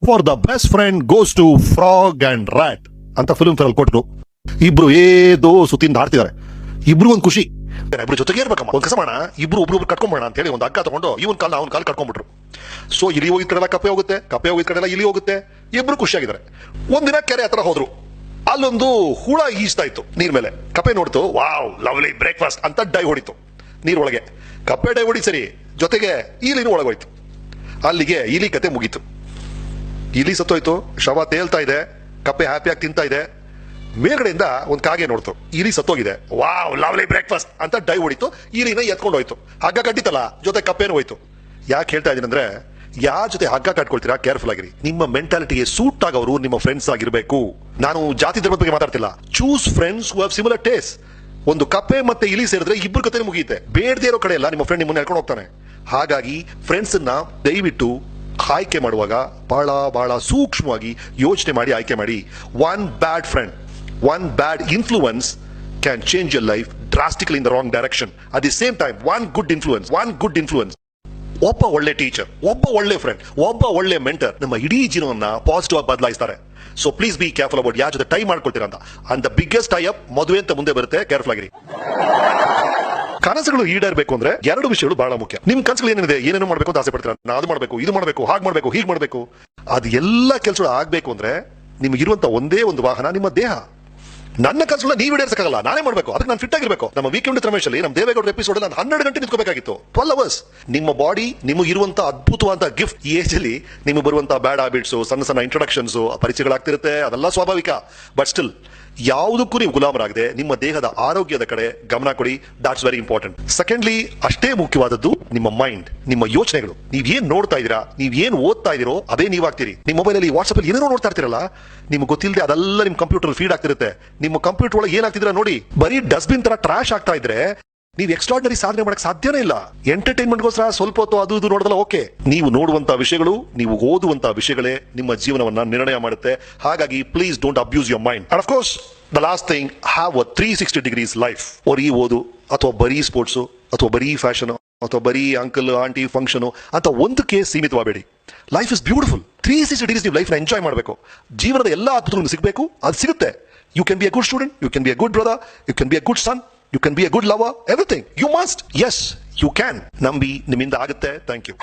For the best friend goes to frog and rat ಅಂತ Filmfare ಕೊಟ್ಟರು. ಇಬ್ರು ಏದೋ ಸುತ್ತಿಂದ ಆಡ್ತಿದ್ದಾರೆ. ಇಬ್ರು ಒಂದು ಖುಷಿ, ಇಬ್ರು ಜೊತೆಗೆ ಇರ್ಬೇಕಮ್ಮ, ಒಂದ್ ಕೆಲಸ ಮಾಡೋಣ, ಒಬ್ರು ಕಟ್ಕೊಂಬೋಣ ಅಂತ ಹೇಳಿ ಒಂದು ಹಗ್ಗ ತಗೊಂಡು ಇವನ್ ಕಾಲ ಅವನ್ ಕಾಲ್ ಕಟ್ಕೊಂಡ್ಬಿಟ್ರು. ಸೊ ಇಲಿ ಹೋಗಿದ್ ಕಡೆಲ್ಲ ಕಪ್ಪೆ ಹೋಗಿದ್ ಕಡೆಲ್ಲ ಇಲಿ ಹೋಗುತ್ತೆ. ಇಬ್ರು ಖುಷಿಯಾಗಿದ್ದಾರೆ. ಒಂದಿನ ಕೆರೆ ಹತ್ರ ಹೋದ್ರು. ಅಲ್ಲೊಂದು ಹುಳ ಈಜ್ತಾ ಇತ್ತು ನೀರ್ ಮೇಲೆ. ಕಪ್ಪೆ ನೋಡ್ತು, ವಾವ್ ಲವ್ಲಿ ಬ್ರೇಕ್ಫಾಸ್ಟ್ ಅಂತ ಡೈ ಹೊಡಿತು ನೀರೊಳಗೆ. ಕಪ್ಪೆ ಡೈ ಹೊಡಿ ಸರಿ, ಜೊತೆಗೆ ಇಲಿನೂ ಒಳಗೋಯ್ತು. ಅಲ್ಲಿಗೆ ಇಲಿ ಕತೆ ಮುಗೀತು. ಇಲಿ ಸತ್ತೋಯ್ತು, ಶವ ತೇಲ್ತಾ ಇದೆ, ಕಪ್ಪೆ ಹ್ಯಾಪಿಯಾಗಿ ತಿಂತಾ ಇದೆ. ಮೇಲ್ಗಡೆಯಿಂದ ಒಂದು ಕಾಗೆ ನೋಡ್ತು, ಇಲಿ ಸತ್ತೋಗಿದೆ, ವಾವ್ ಲವ್ಲಿ ಬ್ರೇಕ್ಫಾಸ್ಟ್ ಅಂತ ಡೈ ಹೊಡಿತು. ಇಲಿನ ಎತ್ಕೊಂಡು ಹೋಯ್ತು. ಹಗ್ಗ ಕಟ್ಟಿತಲ್ಲ, ಜೊತೆ ಕಪ್ಪೆನೂ ಹೋಯ್ತು. ಯಾಕೆ ಹೇಳ್ತಾ ಇದೀನಿ ಅಂದ್ರೆ, ಯಾರ ಜೊತೆ ಹಗ್ಗ ಕಟ್ಕೊಳ್ತೀರಾ ಕೇರ್ಫುಲ್ ಆಗಿರಿ. ನಿಮ್ಮ ಮೆಂಟಾಲಿಟಿಗೆ ಸೂಟ್ ಆಗೋರು ನಿಮ್ಮ ಫ್ರೆಂಡ್ಸ್ ಆಗಿರ್ಬೇಕು. ನಾನು ಜಾತಿ ಧರ್ಮದ ಬಗ್ಗೆ ಮಾತಾಡ್ತಿಲ್ಲ. Choose friends who have similar taste. ಒಂದು ಕಪ್ಪೆ ಮತ್ತೆ ಇಲಿ ಸೇರಿದ್ರೆ ಇಬ್ಬರು ಕತೆ ಮುಗಿಯುತ್ತೆ. ಬೇಡದೇ ಇರೋ ಕಡೆ ಎಲ್ಲ ನಿಮ್ಮ ಫ್ರೆಂಡ್ ನಿಮ್ಮನ್ನ ಹೇಳ್ಕೊಂಡು ಹೋಗ್ತಾನೆ. ಹಾಗಾಗಿ ಫ್ರೆಂಡ್ಸ್ ಅನ್ನ ದಯವಿಟ್ಟು ಆಯ್ಕೆ ಮಾಡುವಾಗ ಬಹಳ ಬಹಳ ಸೂಕ್ಷ್ಮವಾಗಿ ಯೋಚನೆ ಮಾಡಿ ಆಯ್ಕೆ ಮಾಡಿ. One bad friend, one bad influence can change your life drastically in the wrong direction. At the same time one good influence, ಒಬ್ಬ ಒಳ್ಳೆ ಟೀಚರ್, ಒಬ್ಬ ಒಳ್ಳೆ ಫ್ರೆಂಡ್, ಒಬ್ಬ ಒಳ್ಳೆ ಮೆಂಟರ್ ನಮ್ಮ ಇಡೀ ಜೀವನವನ್ನ ಪಾಸಿಟಿವ್ ಆಗಿ ಬದಲಾಯಿಸ್ತಾರೆ. So please be careful about ಯಾರ ಜೊತೆ ಟೈ ಮಾಡ್ಕೊಳ್ತೀರಾ ಅಂತ. And the biggest tie up ಮದುವೆ ಅಂತ ಮುಂದೆ ಬರುತ್ತೆ. ಕೇರ್ಫುಲ್ ಆಗಿರಿ. ಕನಸುಗಳು ಈಡೇರಬೇಕು ಅಂದ್ರೆ ಎರಡು ವಿಷಯಗಳು ಬಹಳ ಮುಖ್ಯ. ನಿಮ್ ಕನಸುಗಳು ಏನಿದೆ, ಏನೇನೋ ಮಾಡ್ಬೇಕು ಅಂತ ಆಸೆ ಪಡ್ತೀರಾ. ನಾನು ಅದು ಮಾಡ್ಬೇಕು, ಇದು ಮಾಡ್ಬೇಕು, ಹಾಗೆ ಮಾಡ್ಬೇಕು, ಹೀಗೆ ಮಾಡ್ಬೇಕು. ಅದು ಎಲ್ಲ ಕೆಲಸಗಳು ಆಗ್ಬೇಕು ಅಂದ್ರೆ ನಿಮ್ಗಿರುವಂತ ಒಂದೇ ಒಂದು ವಾಹನ ನಿಮ್ಮ ದೇಹ. ನನ್ನ ಕನಸುಗಳನ್ನ ನೀವು ಈಡೇರಿಸಕ್ಕಾಗಲ್ಲ, ನಾನೇ ಮಾಡ್ಬೇಕು. ಅದಕ್ಕೆ ನಾನು ಫಿಟ್ ಆಗಿರ್ಬೇಕು. ನಮ್ಮ ವೀಕೆಂಡ್ ರಮೇಶ್ ಅಲ್ಲಿ ನಮ್ಮ ದೇವೇಗೌಡ ಎಪಿಸೋಡ್ ನಾನು 12 ಗಂಟೆ ನಿಂತ್ಕೋಬೇಕಾಗಿತ್ತು. 12 ಅವರ್ಸ್. ನಿಮ್ಮ ಬಾಡಿ ನಿಮಗಿರುವಂತ ಅದ್ಭುತವಾದ ಗಿಫ್ಟ್. ಈ ಏಜ್ ಅಲ್ಲಿ ನಿಮಗೆ ಬರುವಂತ ಬ್ಯಾಡ್ ಹ್ಯಾಬಿಟ್ಸ್, ಸಣ್ಣ ಸಣ್ಣ ಇಂಟ್ರೊಡಕ್ಷನ್ಸ್, ಪರಿಚಯಗಳಾಗ್ತಿರುತ್ತೆ. ಅದೆಲ್ಲ ಸ್ವಾಭಾವಿಕ. ಬಟ್ ಸ್ಟಿಲ್ ಯಾವುದಕ್ಕೂ ನೀವು ಗುಲಾಮರಾಗದೆ ನಿಮ್ಮ ದೇಹದ ಆರೋಗ್ಯದ ಕಡೆ ಗಮನ ಕೊಡಿ. That's very important. ಸೆಕೆಂಡ್ಲಿ, ಅಷ್ಟೇ ಮುಖ್ಯವಾದದ್ದು ನಿಮ್ಮ ಮೈಂಡ್, ನಿಮ್ಮ ಯೋಚನೆಗಳು. ನೀವೇನ್ ನೋಡ್ತಾ ಇದೀರಾ, ನೀವೇನ್ ಓದ್ತಾ ಇದೀರೋ ಅದೇ ನೀವಾಗ್ತೀರಿ. ನಿಮ್ಮ ಮೊಬೈಲ್ ಅಲ್ಲಿ ವಾಟ್ಸ್ಆಪ್ ಅಲ್ಲಿ ಏನೇನೋ ನೋಡ್ತಾ ಇರ್ತೀರಲ್ಲ, ನಿಮ್ಗೆ ಗೊತ್ತಿಲ್ಲದೆ ಅದೆಲ್ಲ ನಿಮ್ ಕಂಪ್ಯೂಟರ್ ಫೀಡ್ ಆಗ್ತಿರುತ್ತೆ. ನಿಮ್ಮ ಕಂಪ್ಯೂಟರ್ ಒಳಗೆ ಏನಾಗ್ತಿದ್ರ ನೋಡಿ. ಬರೀ ಡಸ್ಟ್ಬಿನ್ ತರ ಟ್ರಾಶ್ ಆಗ್ತಾ ಇದ್ರೆ ನೀವು ಎಕ್ಸ್ಟ್ರಾರ್ಡಿನರಿ ಸಾಧನೆ ಮಾಡಕ್ ಸಾಧ್ಯನೇ ಇಲ್ಲ. ಎಂಟರ್ಟೈನ್ಮೆಂಟ್ಗೋಸ್ಕರ ಸ್ವಲ್ಪ ಹೊತ್ತು ಅದು ಇದು ನೋಡೋದಲ್ಲ ಓಕೆ. ನೀವು ನೋಡುವಂತ ವಿಷಯಗಳು, ನೀವು ಓದುವಂತ ವಿಷಯಗಳೇ ನಿಮ್ಮ ಜೀವನವನ್ನ ನಿರ್ಣಯ ಮಾಡುತ್ತೆ. ಹಾಗಾಗಿ please don't abuse your mind. And of course the last thing, have a 360 degrees life. ಬರೀ ಓದು ಅಥವಾ ಬರೀ ಸ್ಪೋರ್ಟ್ಸ್ ಅಥವಾ ಬರೀ ಫ್ಯಾಷನ್ ಅಥವಾ ಬರೀ ಅಂಕಲ್ ಆಂಟಿ ಫಂಕ್ಷನ್ ಅಂತ ಒಂದಕ್ಕೆ ಸೀಮಿತವಾಗಬೇಡಿ. Life is beautiful. 360 ಡಿಗ್ರೀಸ್ ನೀವು ಲೈಫ್ ನ ಎಂಜಾಯ್ ಮಾಡಬೇಕು. ಜೀವನದ ಎಲ್ಲ ಅದ್ಭುತಗಳು ಸಿಗಬೇಕು, ಅದು ಸಿಗುತ್ತೆ. You can be a good student, you can be a good brother, you can be a good son, you can be a good lover, everything. You must. Yes, you can. ನಂಬಿ, ನಿಮ್ಮಿಂದ ಆಗುತ್ತೆ. Thank you.